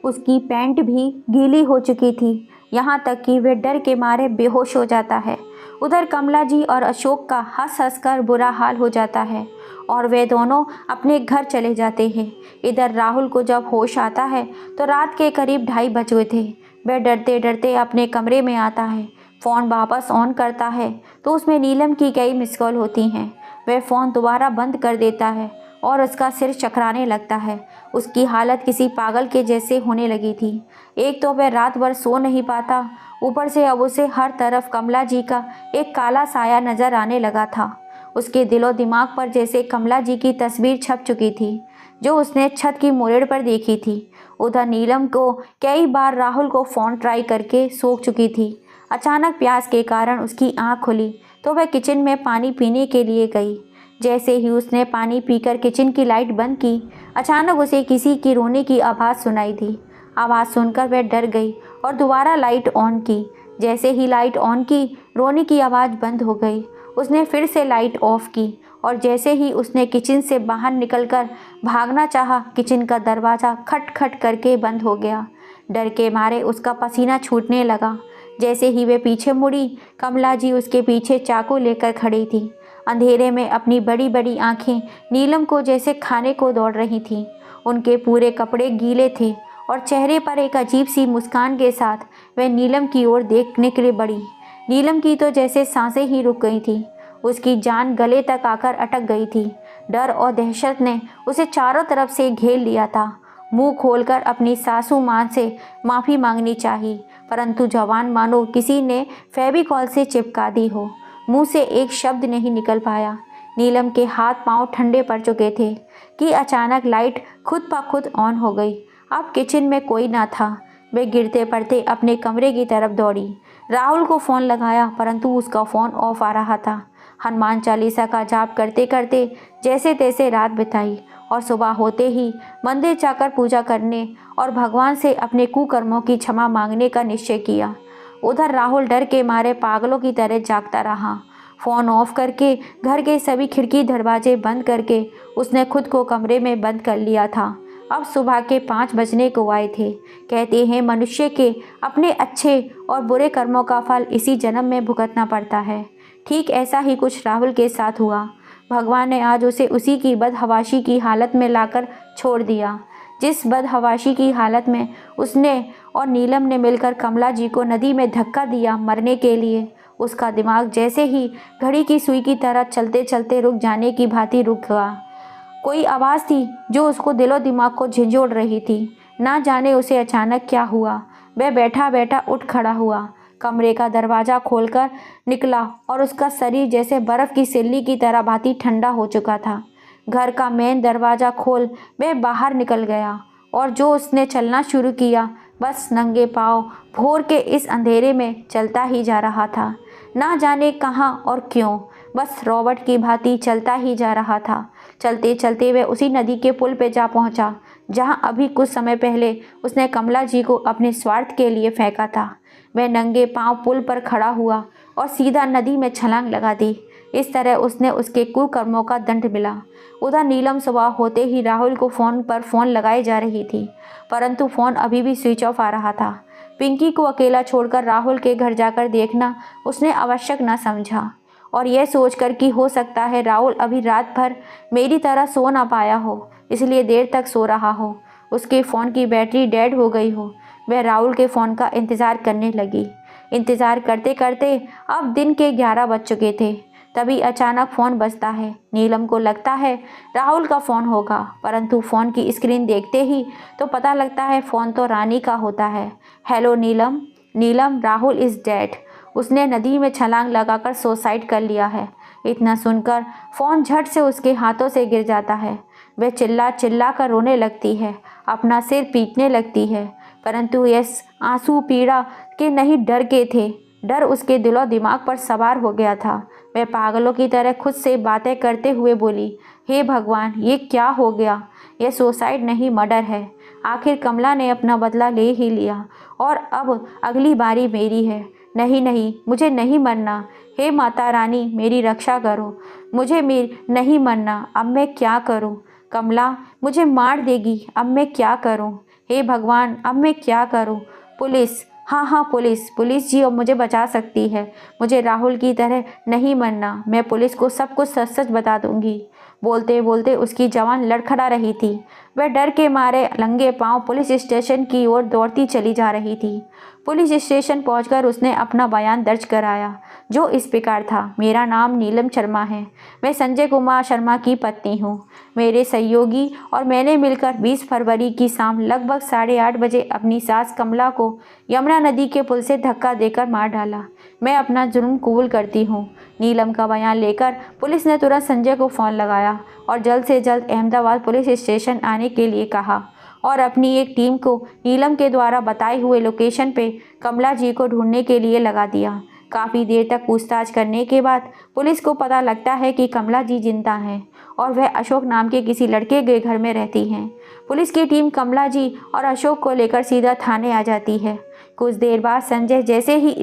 Speaker 1: उसकी पैंट भी गीली हो चुकी थी, यहाँ तक कि वह डर के मारे बेहोश हो जाता है। उधर कमला जी और अशोक का हंस हंस कर बुरा हाल हो जाता है और वे दोनों अपने घर चले जाते हैं। इधर राहुल को जब होश आता है तो रात के करीब 2:30 बज गए थे। वह डरते डरते अपने कमरे में आता है। फ़ोन वापस ऑन करता है तो उसमें नीलम की कई मिस कॉल होती हैं। वह फ़ोन दोबारा बंद कर देता है और उसका सिर चकराने लगता है। उसकी हालत किसी पागल के जैसे होने लगी थी। एक तो वह रात भर सो नहीं पाता, ऊपर से अब उसे हर तरफ कमला जी का एक काला साया नजर आने लगा था। उसके दिलो दिमाग पर जैसे कमला जी की तस्वीर छप चुकी थी, जो उसने छत की मुरेड़ पर देखी थी। उधर नीलम को कई बार राहुल को फ़ोन ट्राई करके सोच चुकी थी। अचानक प्यास के कारण उसकी आंख खुली तो वह किचन में पानी पीने के लिए गई। जैसे ही उसने पानी पीकर किचन की लाइट बंद की, अचानक उसे किसी की रोने की आवाज़ सुनाई दी। आवाज़ सुनकर वह डर गई और दोबारा लाइट ऑन की। जैसे ही लाइट ऑन की, रोने की आवाज़ बंद हो गई। उसने फिर से लाइट ऑफ की और जैसे ही उसने किचन से बाहर निकलकर भागना चाहा, किचन का दरवाज़ा खट खट करके बंद हो गया। डर के मारे उसका पसीना छूटने लगा। जैसे ही वे पीछे मुड़ी, कमला जी उसके पीछे चाकू लेकर खड़ी थी। अंधेरे में अपनी बड़ी बड़ी आंखें नीलम को जैसे खाने को दौड़ रही थीं। उनके पूरे कपड़े गीले थे और चेहरे पर एक अजीब सी मुस्कान के साथ वह नीलम की ओर देखने के लिए बढ़ी। नीलम की तो जैसे सांसें ही रुक गई थी। उसकी जान गले तक आकर अटक गई थी। डर और दहशत ने उसे चारों तरफ से घेर लिया था। मुंह खोलकर अपनी सासू मां से माफ़ी मांगनी चाहिए, परंतु जवान मानो किसी ने फेविकॉल से चिपका दी हो। मुंह से एक शब्द नहीं निकल पाया। नीलम के हाथ पांव ठंडे पड़ चुके थे कि अचानक लाइट खुद ब खुद ऑन हो गई। अब किचन में कोई ना था। वे गिरते पड़ते अपने कमरे की तरफ दौड़ी। राहुल को फ़ोन लगाया, परंतु उसका फ़ोन ऑफ आ रहा था। हनुमान चालीसा का जाप करते करते जैसे तैसे रात बिताई और सुबह होते ही मंदिर जाकर पूजा करने और भगवान से अपने कुकर्मों की क्षमा मांगने का निश्चय किया। उधर राहुल डर के मारे पागलों की तरह जागता रहा। फ़ोन ऑफ करके घर के सभी खिड़की दरवाजे बंद करके उसने खुद को कमरे में बंद कर लिया था। अब सुबह के 5 बजने को आए थे। कहते हैं मनुष्य के अपने अच्छे और बुरे कर्मों का फल इसी जन्म में भुगतना पड़ता है। ठीक ऐसा ही कुछ राहुल के साथ हुआ। भगवान ने आज उसे उसी की बदहवाशी की हालत में लाकर छोड़ दिया, जिस बदहवाशी की हालत में उसने और नीलम ने मिलकर कमला जी को नदी में धक्का दिया मरने के लिए। उसका दिमाग जैसे ही घड़ी की सुई की तरह चलते चलते रुक जाने की भांति रुक गया। कोई आवाज़ थी जो उसको दिलो दिमाग को झंझोड़ रही थी। ना जाने उसे अचानक क्या हुआ। वह बैठा बैठा उठ खड़ा हुआ, कमरे का दरवाज़ा खोलकर निकला और उसका शरीर जैसे बर्फ़ की सिल्ली की तरह भांति ठंडा हो चुका था। घर का मेन दरवाज़ा खोल वह बाहर निकल गया और जो उसने चलना शुरू किया, बस नंगे पाँव भोर के इस अंधेरे में चलता ही जा रहा था। ना जाने कहाँ और क्यों, बस रॉबर्ट की भांति चलता ही जा रहा था। चलते चलते वह उसी नदी के पुल पे जा पहुंचा, जहां अभी कुछ समय पहले उसने कमला जी को अपने स्वार्थ के लिए फेंका था। वह नंगे पांव पुल पर खड़ा हुआ और सीधा नदी में छलांग लगा दी। इस तरह उसने उसके कुकर्मों का दंड मिला। उधर नीलम सुबह होते ही राहुल को फ़ोन पर फ़ोन लगाई जा रही थी, परंतु फ़ोन अभी भी स्विच ऑफ आ रहा था। पिंकी को अकेला छोड़कर राहुल के घर जाकर देखना उसने आवश्यक न समझा, और यह सोचकर कि हो सकता है राहुल अभी रात भर मेरी तरह सो ना पाया हो, इसलिए देर तक सो रहा हो, उसके फ़ोन की बैटरी डेड हो गई हो, वह राहुल के फ़ोन का इंतज़ार करने लगी। इंतज़ार करते करते अब दिन के 11 बज चुके थे। तभी अचानक फ़ोन बजता है। नीलम को लगता है राहुल का फ़ोन होगा, परंतु फ़ोन की स्क्रीन देखते ही तो पता लगता है फ़ोन तो रानी का होता है। Hello Neelam. Neelam, Rahul is dead. उसने नदी में छलांग लगाकर सुसाइड कर लिया है। इतना सुनकर फ़ोन झट से उसके हाथों से गिर जाता है। वह चिल्ला चिल्ला कर रोने लगती है, अपना सिर पीटने लगती है, परंतु यह आंसू पीड़ा के नहीं, डर के थे। डर उसके दिलो दिमाग पर सवार हो गया था। वह पागलों की तरह खुद से बातें करते हुए बोली, हे भगवान, ये क्या हो गया? यह सुसाइड नहीं, मर्डर है। आखिर कमला ने अपना बदला ले ही लिया और अब अगली बारी मेरी है। नहीं नहीं, मुझे नहीं मरना। हे माता रानी, मेरी रक्षा करो, मुझे नहीं मरना। अब मैं क्या करूं? कमला मुझे मार देगी, अब मैं क्या करूं? हे भगवान, अब मैं क्या करूं? पुलिस, हाँ पुलिस जी अब मुझे बचा सकती है। मुझे राहुल की तरह नहीं मरना। मैं पुलिस को सब कुछ सच सच बता दूंगी। बोलते बोलते उसकी जवान लड़खड़ा रही थी। वह डर के मारे नंगे पांव पुलिस स्टेशन की ओर दौड़ती चली जा रही थी। पुलिस स्टेशन पहुंचकर उसने अपना बयान दर्ज कराया, जो इस प्रकार था। मेरा नाम नीलम शर्मा है। मैं संजय कुमार शर्मा की पत्नी हूँ। मेरे सहयोगी और मैंने मिलकर 20 फरवरी की शाम लगभग 8:30 बजे अपनी सास कमला को यमुना नदी के पुल से धक्का देकर मार डाला। मैं अपना जुर्म कबूल करती हूँ। नीलम का बयान लेकर पुलिस ने तुरंत संजय को फ़ोन लगाया और जल्द से जल्द अहमदाबाद पुलिस स्टेशन आने के लिए कहा और अपनी एक टीम को नीलम के द्वारा बताए हुए लोकेशन पे कमला जी को ढूंढने के लिए लगा दिया। काफ़ी देर तक पूछताछ करने के बाद पुलिस को पता लगता है कि कमला जी जिंदा हैं और वह अशोक नाम के किसी लड़के के घर में रहती हैं। पुलिस की टीम कमला जी और अशोक को लेकर सीधा थाने आ जाती है। कुछ देर बाद संजय जैसे ही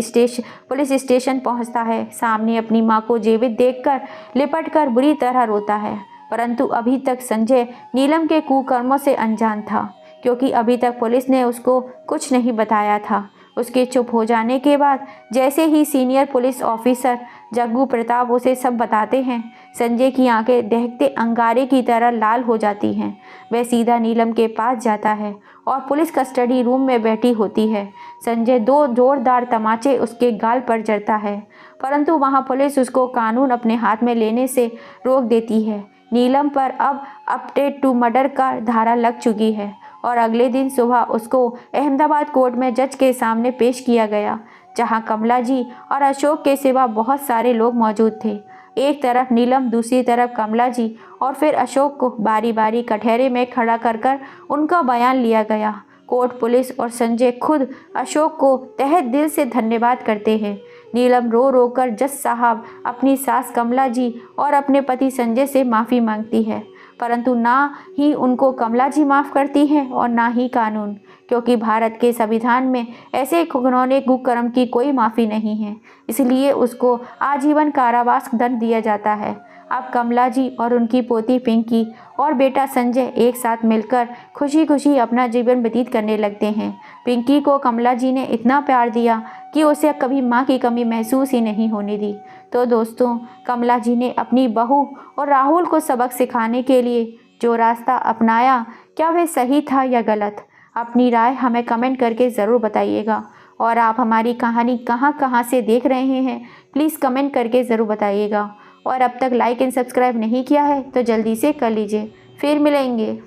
Speaker 1: पुलिस स्टेशन पहुंचता है, सामने अपनी मां को जीवित देखकर लिपटकर बुरी तरह रोता है। परंतु अभी तक संजय नीलम के कुकर्मों से अनजान था, क्योंकि अभी तक पुलिस ने उसको कुछ नहीं बताया था। उसके चुप हो जाने के बाद जैसे ही senior police officer Jaggu Pratap उसे सब बताते हैं, संजय की आंखें दहकते अंगारे की तरह लाल हो जाती हैं। वह सीधा नीलम के पास जाता है और पुलिस कस्टडी रूम में बैठी होती है। संजय 2 जोरदार तमाचे उसके गाल पर जड़ता है, परंतु वहां पुलिस उसको कानून अपने हाथ में लेने से रोक देती है। नीलम पर अब अपडेट टू मर्डर का धारा लग चुकी है और अगले दिन सुबह उसको अहमदाबाद कोर्ट में जज के सामने पेश किया गया, जहां कमला जी और अशोक के सिवा बहुत सारे लोग मौजूद थे। एक तरफ नीलम, दूसरी तरफ कमला जी और फिर अशोक को बारी बारी कटहरे में खड़ा कर उनका बयान लिया गया। कोर्ट, पुलिस और संजय खुद अशोक को तहे दिल से धन्यवाद करते हैं। नीलम रो रो कर जज साहब, अपनी सास कमला जी और अपने पति संजय से माफ़ी मांगती है, परंतु ना ही उनको कमला जी माफ़ करती हैं और ना ही कानून, क्योंकि भारत के संविधान में ऐसे घिनौने कुकर्म की कोई माफ़ी नहीं है। इसलिए उसको आजीवन कारावास दंड दिया जाता है। अब कमला जी और उनकी पोती पिंकी और बेटा संजय एक साथ मिलकर खुशी खुशी अपना जीवन व्यतीत करने लगते हैं। पिंकी को कमला जी ने इतना प्यार दिया कि उसे कभी माँ की कमी महसूस ही नहीं होने दी। तो दोस्तों, कमला जी ने अपनी बहू और राहुल को सबक सिखाने के लिए जो रास्ता अपनाया, क्या वह सही था या गलत? अपनी राय हमें कमेंट करके ज़रूर बताइएगा। और आप हमारी कहानी कहाँ से देख रहे हैं, प्लीज़ कमेंट करके ज़रूर बताइएगा। और अब तक लाइक एंड सब्सक्राइब नहीं किया है तो जल्दी से कर लीजिए। फिर मिलेंगे।